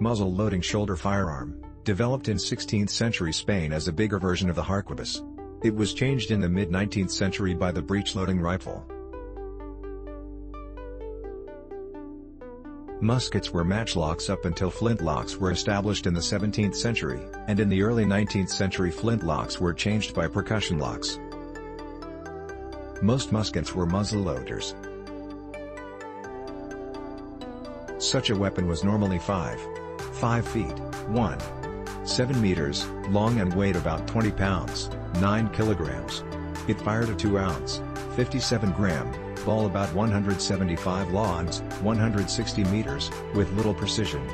Muzzle-loading shoulder firearm, developed in 16th century Spain as a bigger version of the harquebus. It was changed in the mid-19th century by the breech-loading rifle. Muskets were matchlocks up until flintlocks were established in the 17th century, and in the early 19th century flintlocks were changed by percussion locks. Most muskets were muzzle-loaders. Such a weapon was normally 5 feet, 7 meters, long and weighed about 20 pounds, 9 kilograms. It fired a 2-ounce, 57-gram, ball about 175 lawns, 160 meters, with little precision.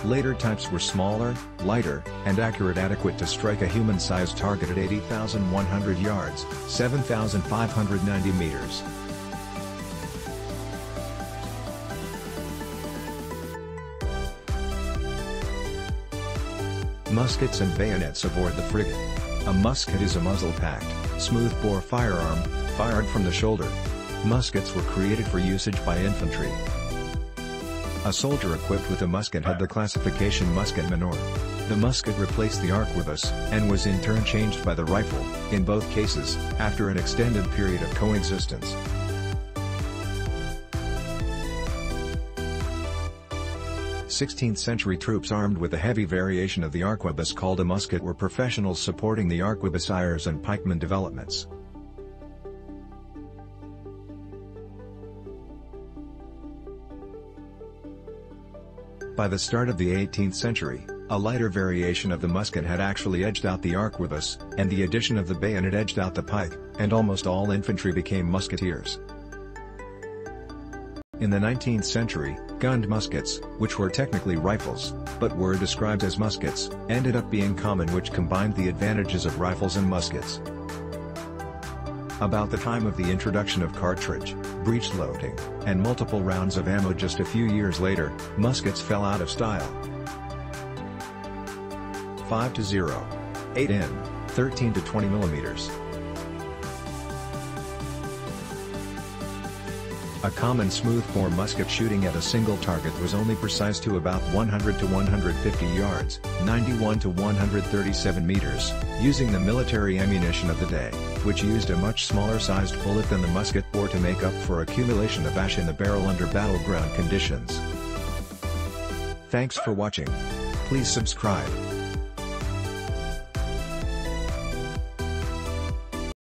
Later types were smaller, lighter, and adequate to strike a human-sized target at 80,100 yards, 7,590 meters. Muskets and bayonets aboard the frigate. A musket is a muzzle-packed, smoothbore firearm, fired from the shoulder. Muskets were created for usage by infantry. A soldier equipped with a musket had the classification musketman or. The musket replaced the arquebus, and was in turn changed by the rifle, in both cases, after an extended period of coexistence. 16th century troops armed with a heavy variation of the arquebus called a musket were professionals supporting the arquebusiers and pikeman developments. By the start of the 18th century, a lighter variation of the musket had actually edged out the arquebus, and the addition of the bayonet edged out the pike, and almost all infantry became musketeers. In the 19th century, gunned muskets, which were technically rifles, but were described as muskets, ended up being common, which combined the advantages of rifles and muskets. About the time of the introduction of cartridge, breech loading, and multiple rounds of ammo just a few years later, muskets fell out of style. 5-0. 8 in, 13 to 20 millimeters. A common smoothbore musket shooting at a single target was only precise to about 100 to 150 yards, 91 to 137 meters, using the military ammunition of the day, which used a much smaller sized bullet than the musket bore to make up for accumulation of ash in the barrel under battleground conditions. Thanks for watching. Please subscribe.